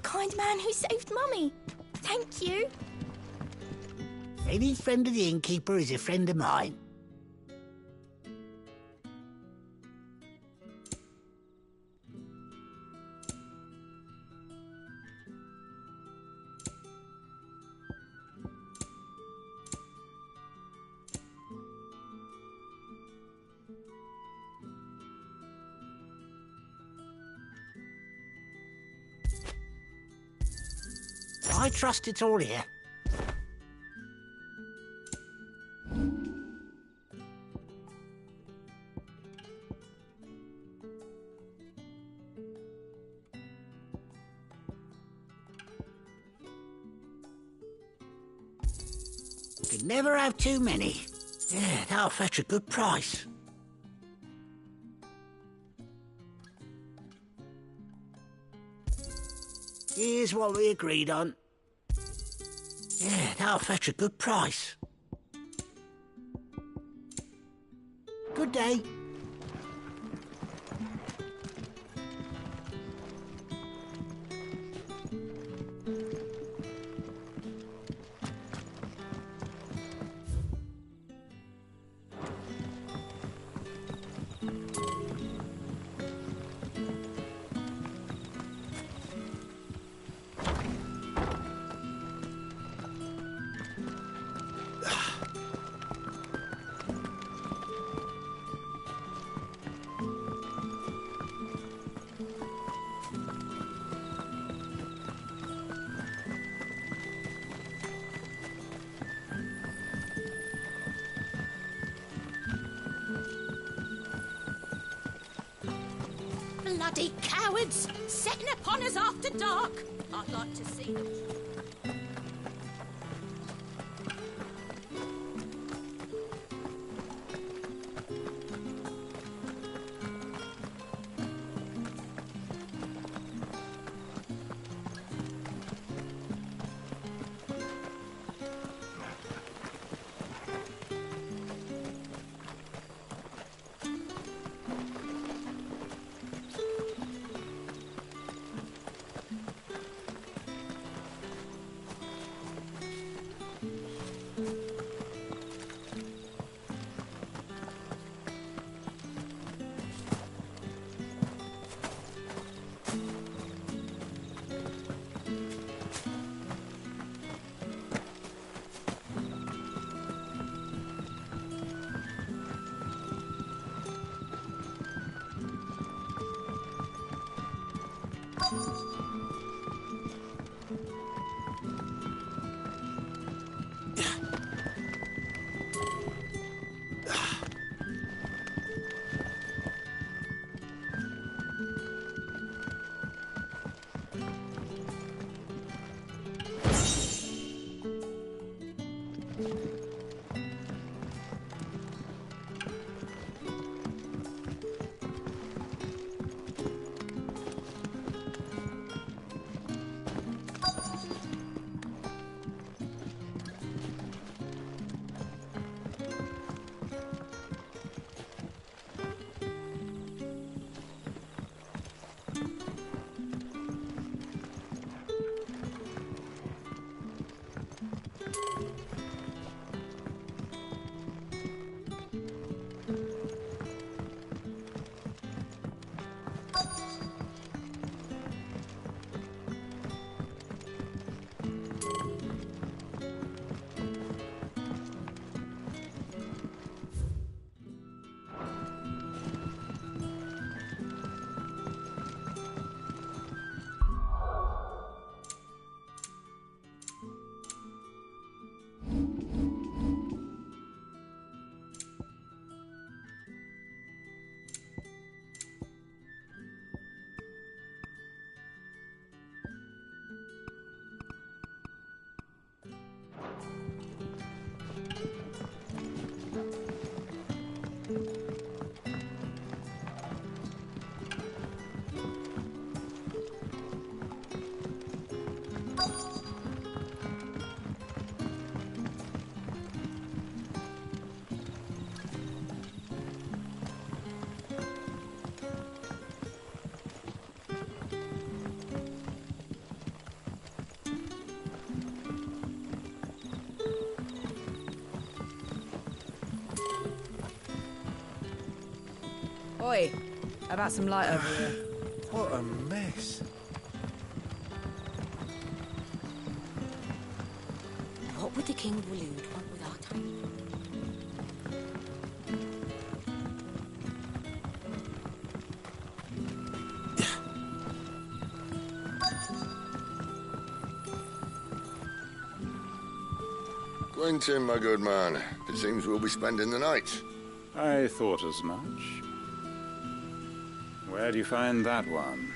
kind man who saved Mummy. Thank you. Any friend of the innkeeper is a friend of mine. I trust it's all here. You can never have too many. Yeah, that'll fetch a good price. Here's what we agreed on. Yeah, that'll fetch a good price. Good day. Bloody cowards! Setting upon us after dark! I'd like to see them. Oi, how about some light over here? What a mess. What would the King of Waloed want with our time? Quentin, my good man. It seems we'll be spending the night. I thought as much. Where do you find that one?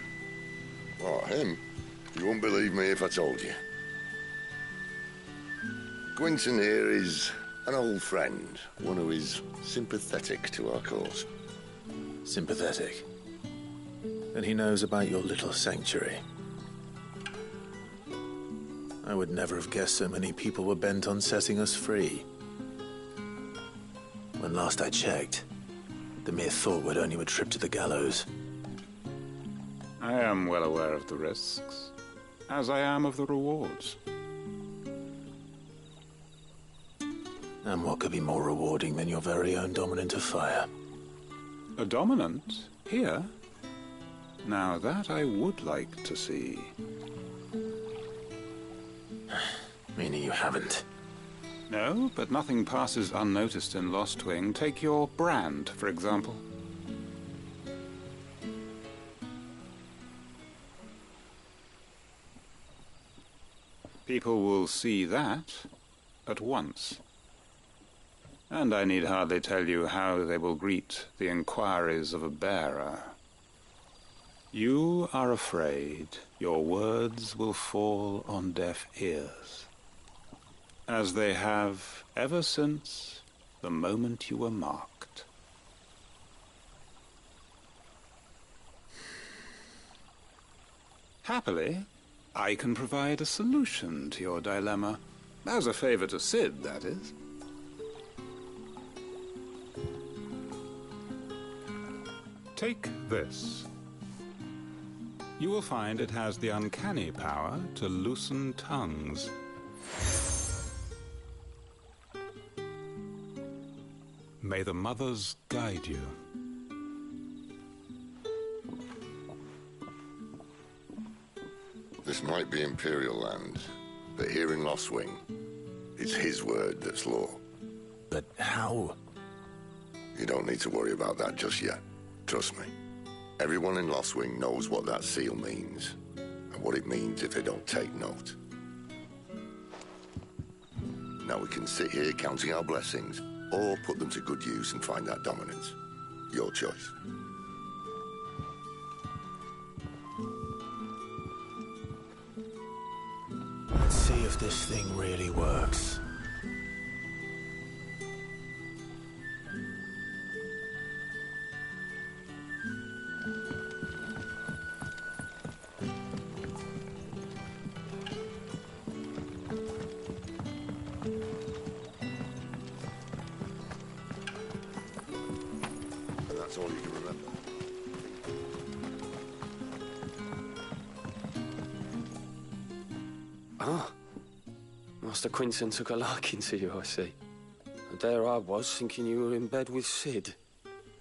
What, him? You won't believe me if I told you. Quentin here is an old friend, one who is sympathetic to our cause. Sympathetic. And he knows about your little sanctuary. I would never have guessed so many people were bent on setting us free. When last I checked, the mere thought would earn you a trip to the gallows. I am well aware of the risks, as I am of the rewards. And what could be more rewarding than your very own dominant of fire? A dominant? Here? Now that I would like to see. Meaning you haven't. No, but nothing passes unnoticed in Lost Wing. Take your brand, for example. People will see that at once. And I need hardly tell you how they will greet the inquiries of a bearer. You are afraid your words will fall on deaf ears, as they have ever since the moment you were marked. Happily, I can provide a solution to your dilemma, as a favor to Sid, that is. Take this. You will find it has the uncanny power to loosen tongues. May the mothers guide you. This might be Imperial land, but here in Lost Wing, it's his word that's law. But how? You don't need to worry about that just yet. Trust me. Everyone in Lost Wing knows what that seal means, and what it means if they don't take note. Now we can sit here counting our blessings, or put them to good use and find that dominance. Your choice. Let's see if this thing really works. That's all you can remember. Ah, Master Quentin took a liking to you, I see. And there I was, thinking you were in bed with Sid.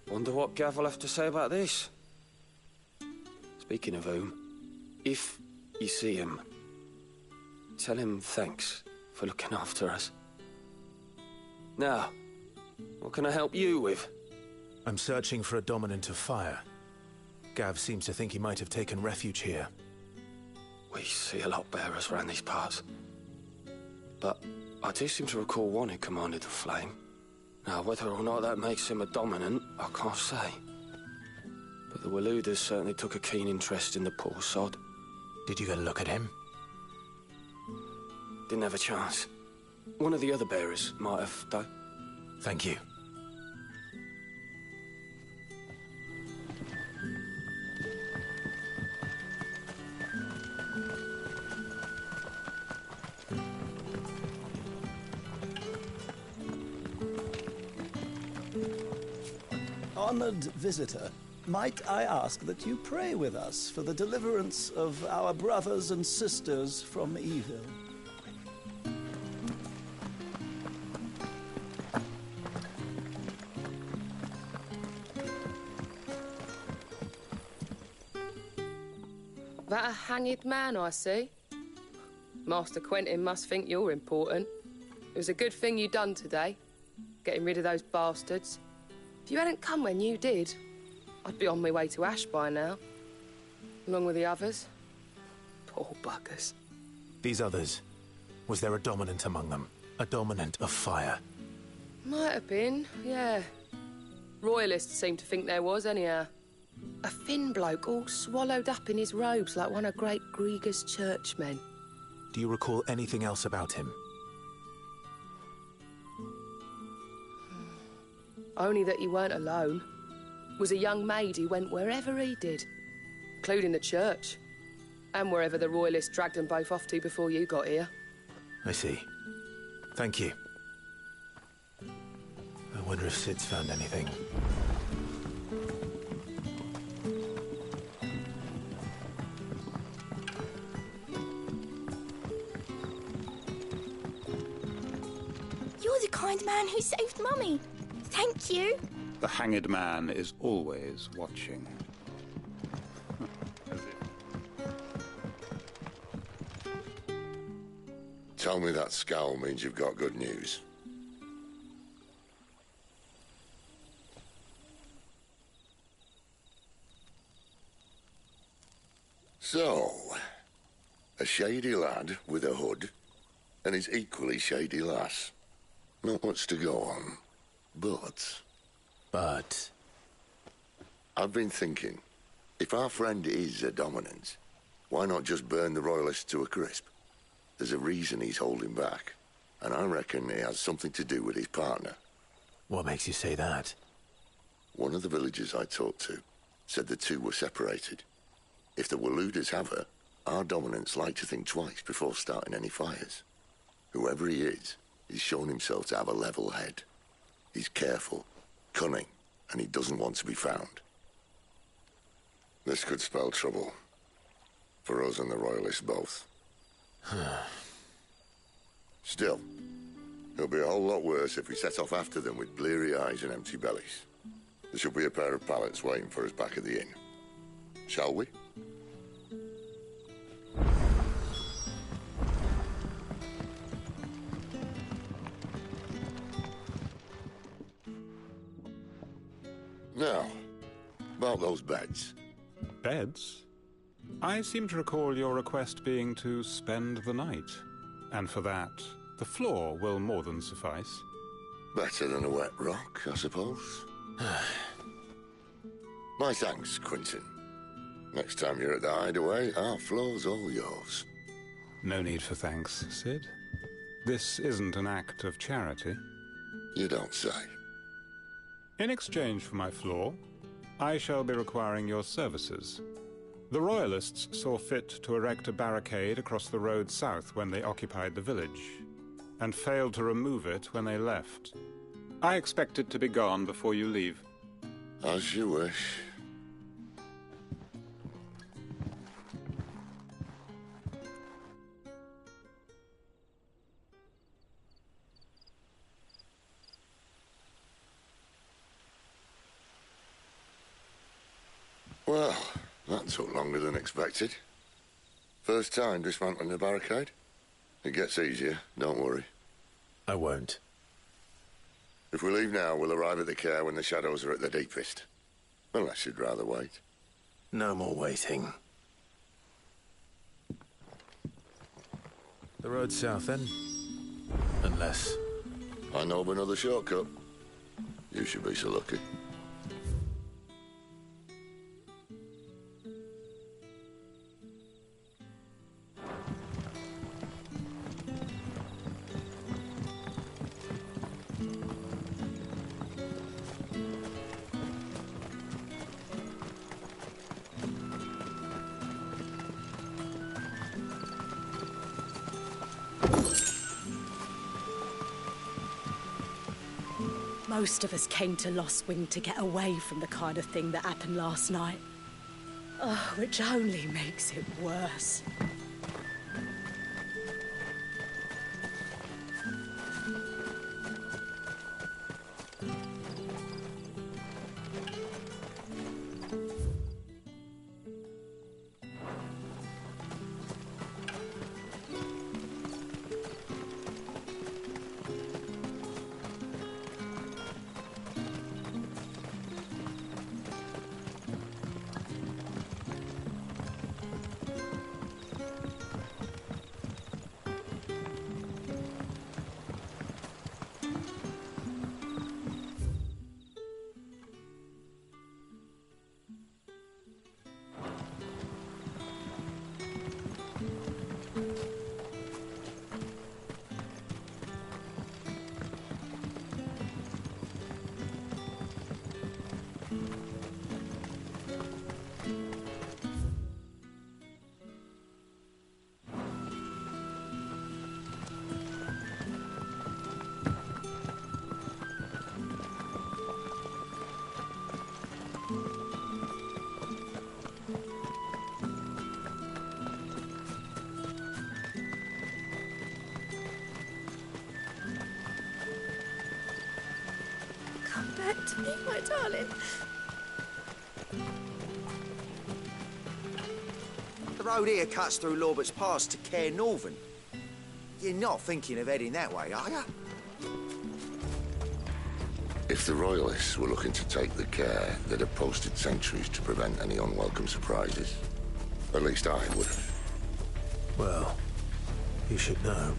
Wonder what Gav will have to say about this. Speaking of whom, if you see him, tell him thanks for looking after us. Now, what can I help you with? I'm searching for a dominant of fire. Gav seems to think he might have taken refuge here. We see a lot bearers around these parts. But I do seem to recall one who commanded the flame. Now, whether or not that makes him a dominant, I can't say. But the Waloeders certainly took a keen interest in the poor sod. Did you get a look at him? Didn't have a chance. One of the other bearers might have, though. Thank you. Honored visitor, might I ask that you pray with us for the deliverance of our brothers and sisters from evil? That a hanged man, I see? Master Quentin must think you're important. It was a good thing you done today, getting rid of those bastards. If you hadn't come when you did, I'd be on my way to Ash by now, along with the others. Poor buggers. These others, was there a dominant among them? A dominant of fire? Might have been, yeah. Royalists seem to think there was, anyhow. A thin bloke all swallowed up in his robes like one of Great Gregor's churchmen. Do you recall anything else about him? Only that he weren't alone. Was a young maid who went wherever he did, including the church, and wherever the Royalists dragged them both off to before you got here. I see. Thank you. I wonder if Sid's found anything. You're the kind man who saved Mummy. Thank you. The hanged man is always watching. Tell me that scowl means you've got good news. So, a shady lad with a hood, and his equally shady lass. Not much to go on, but... But... I've been thinking, if our friend is a dominant, why not just burn the Royalists to a crisp? There's a reason he's holding back, and I reckon he has something to do with his partner. What makes you say that? One of the villagers I talked to said the two were separated. If the Waluders have her, our dominants like to think twice before starting any fires. Whoever he is, he's shown himself to have a level head. He's careful, cunning, and he doesn't want to be found. This could spell trouble. For us and the Royalists both. Still, it'll be a whole lot worse if we set off after them with bleary eyes and empty bellies. There should be a pair of pallets waiting for us back at the inn. Shall we? Now, about those beds. Beds? I seem to recall your request being to spend the night. And for that, the floor will more than suffice. Better than a wet rock, I suppose. My thanks, Quentin. Next time you're at the hideaway, our floor's all yours. No need for thanks, Sid. This isn't an act of charity. You don't say. In exchange for my floor, I shall be requiring your services. The Royalists saw fit to erect a barricade across the road south when they occupied the village, and failed to remove it when they left. I expect it to be gone before you leave. As you wish. Well, that took longer than expected. First time dismantling a barricade? It gets easier, don't worry. I won't. If we leave now, we'll arrive at the care when the shadows are at their deepest. Unless you'd rather wait. No more waiting. The road south, then? Unless... I know of another shortcut. You should be so lucky. Most of us came to Lost Wing to get away from the kind of thing that happened last night. Oh, which only makes it worse. back to me, my darling. The road here cuts through Lorbert's Pass to Care Northern. You're not thinking of heading that way, are you? If the Royalists were looking to take the Care, they'd have posted sentries to prevent any unwelcome surprises. At least I would have. Well, you should know.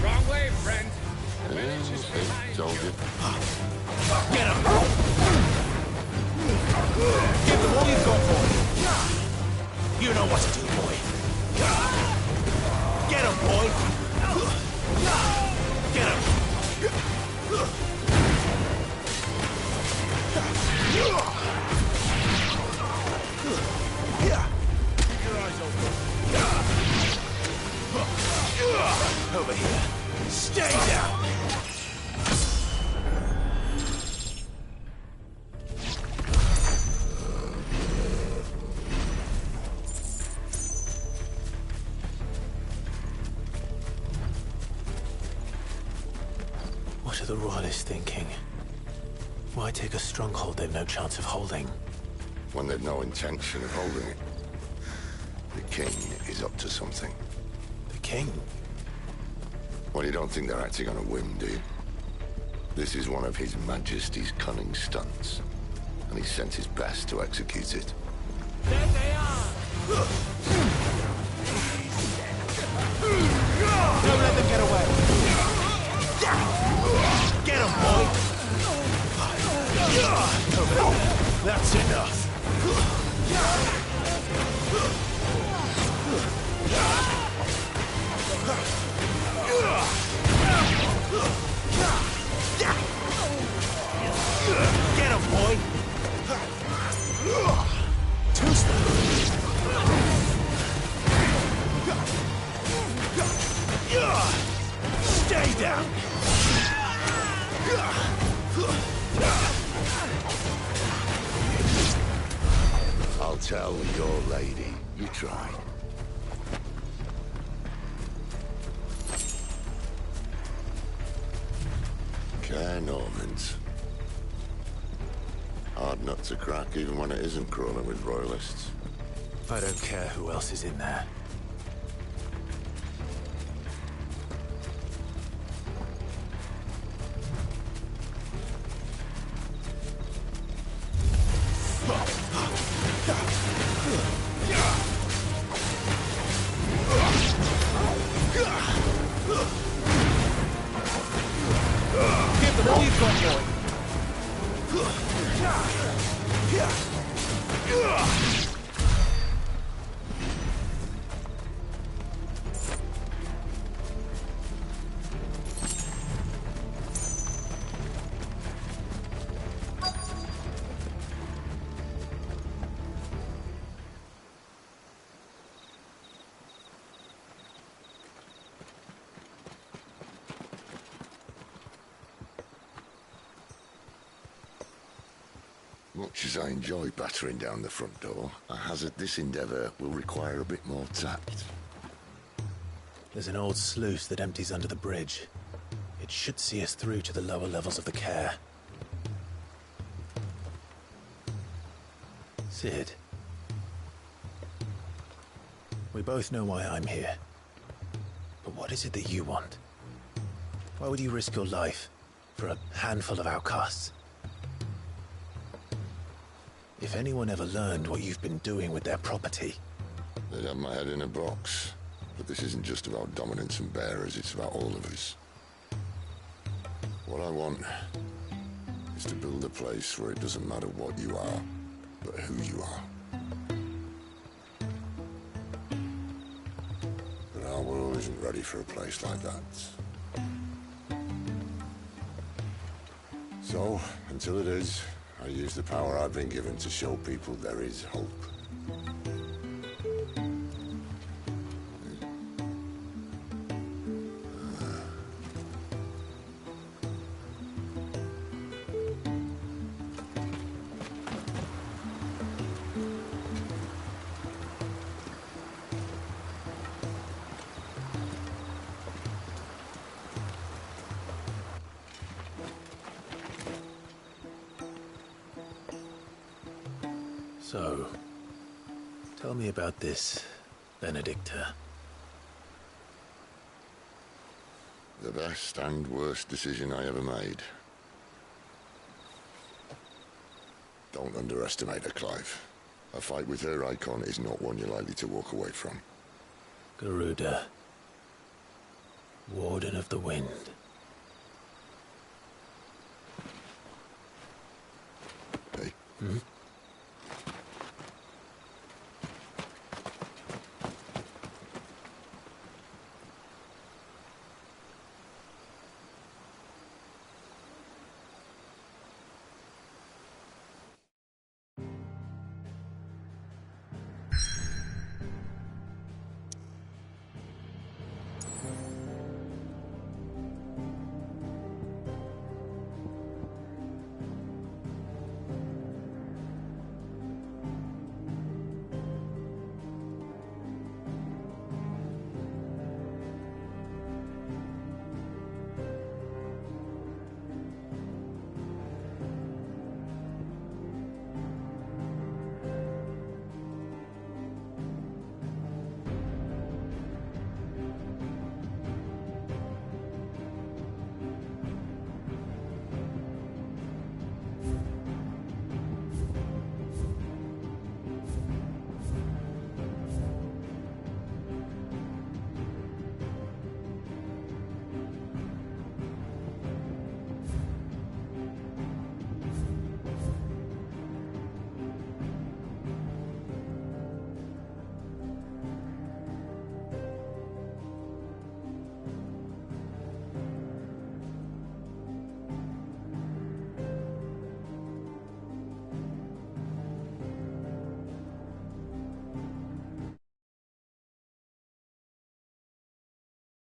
Wrong way, friend. The village is behind Told you. Get him! Give them all you've got, boy. You know what to do, boy. Get him, boy. Get him. Keep your eyes open. Over here. Stay down. What are the Royalists thinking? Why take a stronghold they've no chance of holding? When they've no intention of holding it. The king is up to something. The king? Well, you don't think they're acting on a whim, do you? This is one of His Majesty's cunning stunts, and he sent his best to execute it. There they are! Don't let them get away. Get him, boy. That's enough. Get him, boy. Too slow. Stay down. I'll tell your lady. You try. Care Normans. Hard nut to crack even when it isn't crawling with royalists. I don't care who else is in there. Give them all you've got, boy. Much as I enjoy battering down the front door, I hazard this endeavour will require a bit more tact. There's an old sluice that empties under the bridge. It should see us through to the lower levels of the Care. Sid. We both know why I'm here. But what is it that you want? Why would you risk your life for a handful of outcasts? If anyone ever learned what you've been doing with their property... They'd have my head in a box. But this isn't just about dominance and bearers, it's about all of us. What I want is to build a place where it doesn't matter what you are, but who you are. But our world isn't ready for a place like that. So, until it is, I use the power I've been given to show people there is hope. So, tell me about this, Benedicta. The best and worst decision I ever made. Don't underestimate her, Clive. A fight with her icon is not one you're likely to walk away from. Garuda. Warden of the Wind. Hey? Hmm?